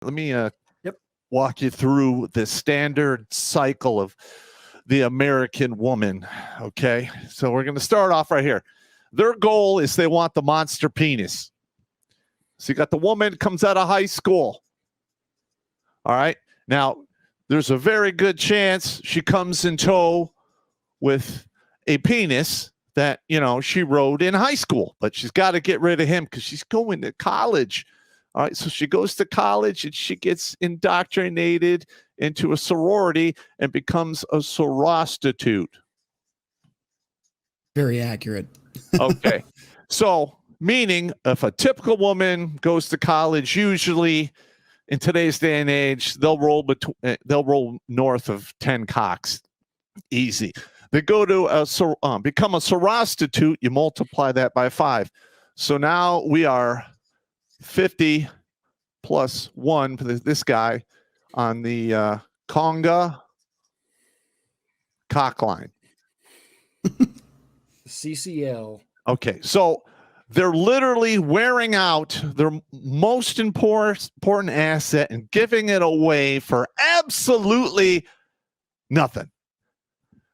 Let me walk you through the standard cycle of the American woman. Okay, so we're going to start off right here. Their goal is they want the monster penis. So you got the woman comes out of high school. All right. Now, there's a very good chance she comes in tow with a penis that, she rode in high school, but she's got to get rid of him because she's going to college. All right. So she goes to college and she gets indoctrinated into a sorority and becomes a sorostitute. Very accurate. Okay. So, meaning if a typical woman goes to college, usually in today's day and age, they'll roll north of 10 cocks. Easy. They go to become a sorostitute. You multiply that by 5. So now we are 50 plus 1 for this guy on the conga cock line. CCL. Okay, so they're literally wearing out their most important asset and giving it away for absolutely nothing.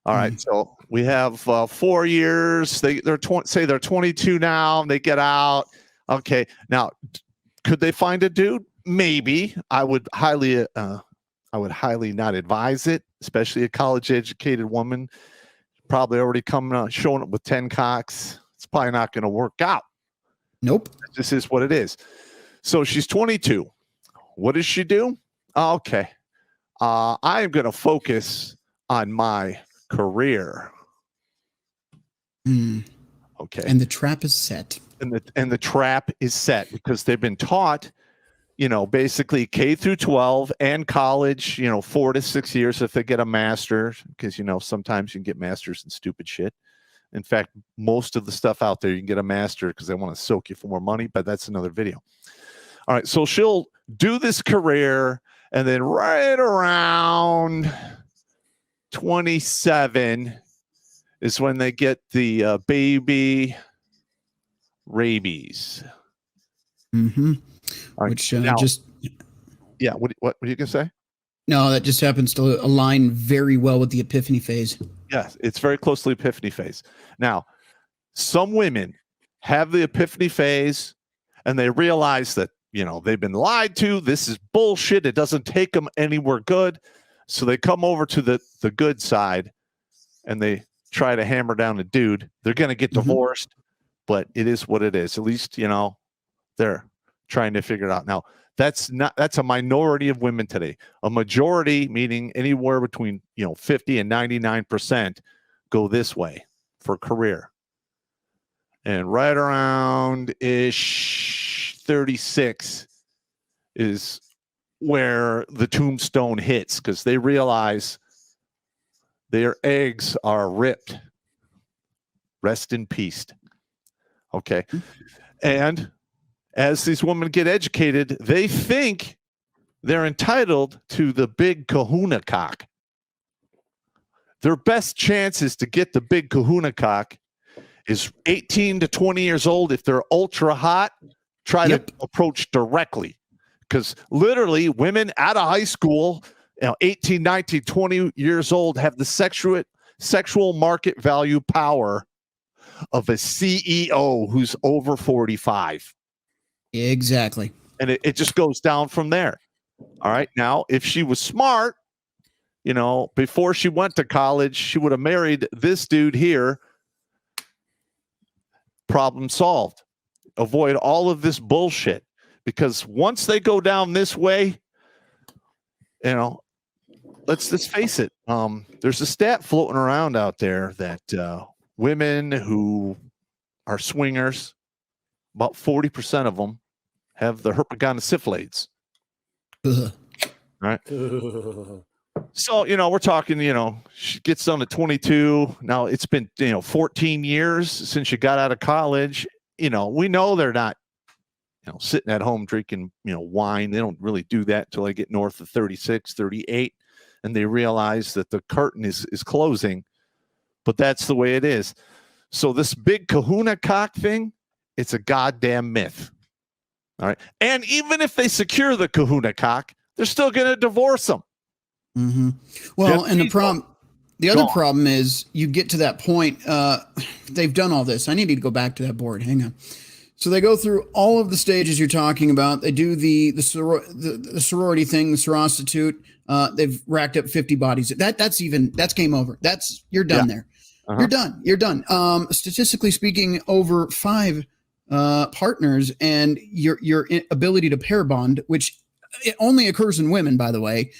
All right, so we have 4 years. They're 22 now. And they get out. Okay, now could they find a dude? Maybe. I would highly not advise it, especially a college-educated woman. Probably already showing up with 10 cocks. It's probably not going to work out. Nope. This is what it is. So she's 22. What does she do? Okay. I am going to focus on my career. Okay. And the trap is set. And the trap is set because they've been taught, basically K through 12 and college, 4 to 6 years if they get a master, because, sometimes you can get masters in stupid shit. In fact, most of the stuff out there, you can get a master because they want to soak you for more money, but that's another video. All right. So she'll do this career and then right around 27 is when they get the baby rabies. Mm-hmm. Right. Which What are you gonna say? No, that just happens to align very well with the epiphany phase. Yes, it's very close to the epiphany phase. Now, some women have the epiphany phase and they realize that, they've been lied to. This is bullshit. It doesn't take them anywhere good. So they come over to the good side and they try to hammer down a dude. They're going to get divorced, but it is what it is. At least, they're trying to figure it out. Now, that's a minority of women today. A majority, meaning anywhere between 50 and 99%, go this way for career. And right around 36 is where the tombstone hits because they realize their eggs are ripped. Rest in peace. Okay. And as these women get educated, they think they're entitled to the big kahuna cock. Their best chances to get the big kahuna cock is 18 to 20 years old. If they're ultra hot, try to approach directly. Because literally women out of high school, 18, 19, 20 years old have the sexual market value power of a CEO who's over 45. Exactly. And it just goes down from there. All right. Now, if she was smart, before she went to college, she would have married this dude here. Problem solved. Avoid all of this bullshit. Because once they go down this way, let's just face it. There's a stat floating around out there that women who are swingers, about 40% of them have the herpetogonosyphilis. All right. So, we're talking, she gets done at 22. Now it's been, 14 years since she got out of college. We know they're not, sitting at home drinking, wine. They don't really do that until they get north of 36, 38. And they realize that the curtain is closing. But that's the way it is. So this big kahuna cock thing, it's a goddamn myth. All right. And even if they secure the kahuna cock, they're still going to divorce them. Mm-hmm. Well, Jeff and Bezos, the other problem is you get to that point. They've done all this. I need to go back to that board. Hang on. So they go through all of the stages you're talking about. They do the sorority thing, the sorostitute. They've racked up 50 bodies. That's game over. You're done there. Uh-huh. You're done. Statistically speaking, over 5 partners, and your ability to pair bond, which it only occurs in women, by the way,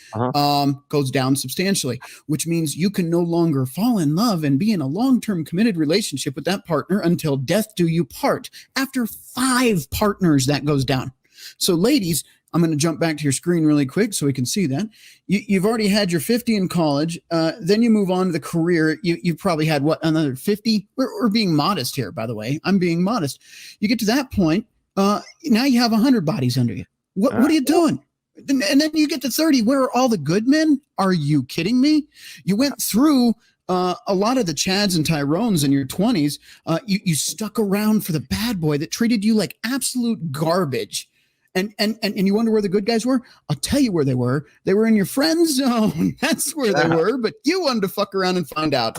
goes down substantially, which means you can no longer fall in love and be in a long-term committed relationship with that partner until death do you part. After 5 partners, that goes down. So ladies, I'm going to jump back to your screen really quick so we can see that. You've already had your 50 in college. Then you move on to the career. You've probably had, another 50? We're being modest here, by the way. I'm being modest. You get to that point. Now you have 100 bodies under you. What are you doing? And then you get to 30. Where are all the good men? Are you kidding me? You went through a lot of the Chads and Tyrones in your 20s. You stuck around for the bad boy that treated you like absolute garbage. And you wonder where the good guys were? I'll tell you where they were. They were in your friend zone. That's where they were. But you wanted to fuck around and find out.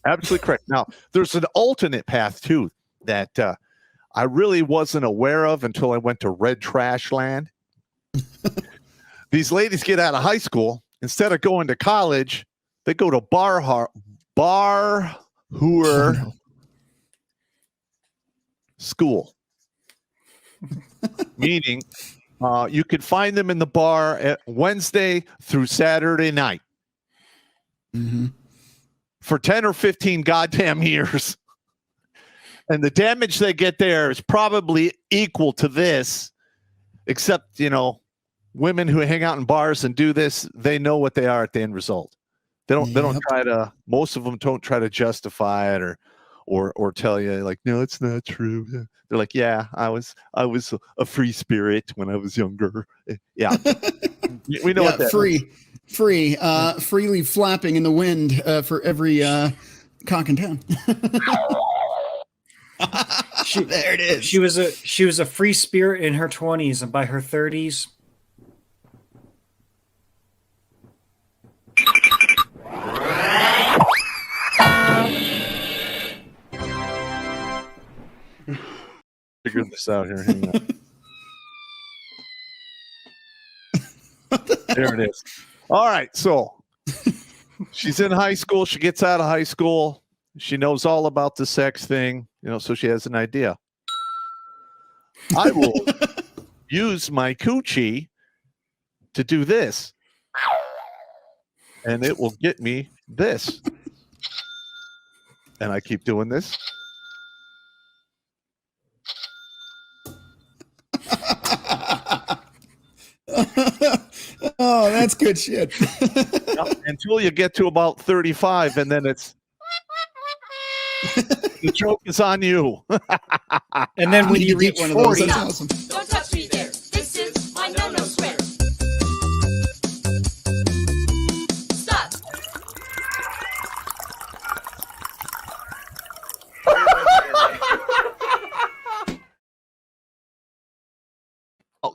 Absolutely correct. Now, there's an alternate path, too, that I really wasn't aware of until I went to Red Trash Land. These ladies get out of high school. Instead of going to college, they go to bar school. Meaning you could find them in the bar at Wednesday through Saturday night for 10 or 15 goddamn years. And the damage they get there is probably equal to this, except, women who hang out in bars and do this, they know what they are at the end result. They don't try to, most of them don't try to justify it or tell you like, no, it's not true. They're like, yeah, I was a free spirit when I was younger. Yeah. We know what that means. Freely flapping in the wind for every cock in town. There it is. She was a free spirit in her 20s, and by her 30s, figure this out here. Hang on. There it is. All right. So she's in high school. She gets out of high school. She knows all about the sex thing, so she has an idea. I will use my coochie to do this, and it will get me this. And I keep doing this. Oh, that's good shit. Until you get to about 35, and then it's the joke is on you. And then when you reach 40, that's awesome. Don't touch me there. This is my no-no square. Stop.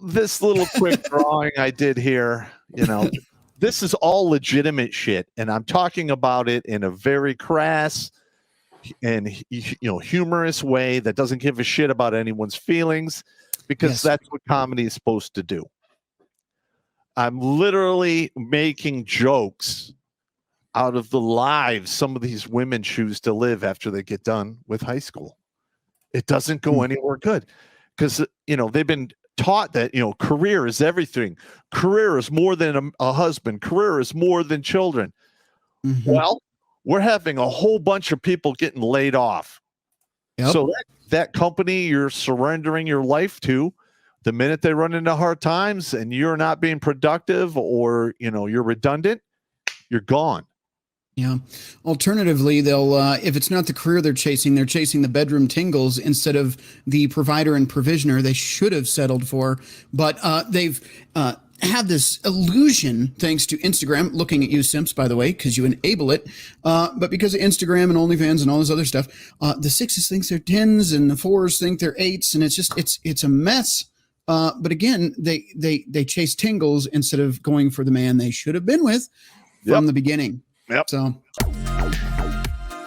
This little quick drawing I did here, this is all legitimate shit, and I'm talking about it in a very crass and humorous way that doesn't give a shit about anyone's feelings, because that's what comedy is supposed to do. I'm literally making jokes out of the lives some of these women choose to live after they get done with high school. It doesn't go anywhere good because they've been taught that career is everything. Career is more than a husband. Career is more than children. Well, we're having a whole bunch of people getting laid off. So that company you're surrendering your life to, the minute they run into hard times and you're not being productive or you're redundant, you're gone. Yeah. Alternatively, they'll if it's not the career they're chasing the bedroom tingles instead of the provider and provisioner they should have settled for. But they've had this illusion, thanks to Instagram, looking at you, simps, by the way, because you enable it. But because of Instagram and OnlyFans and all this other stuff, the 6s thinks they're 10s and the 4s think they're 8s, and it's a mess. But again, they chase tingles instead of going for the man they should have been with from the beginning. Yep. So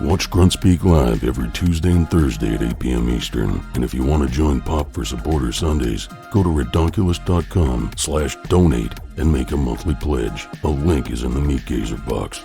Watch Grunt Speak live every Tuesday and Thursday at 8 p.m. Eastern. And if you want to join Popp for Supporter Sundays, go to redonkulous.com/donate and make a monthly pledge. A link is in the Meat Gazer box.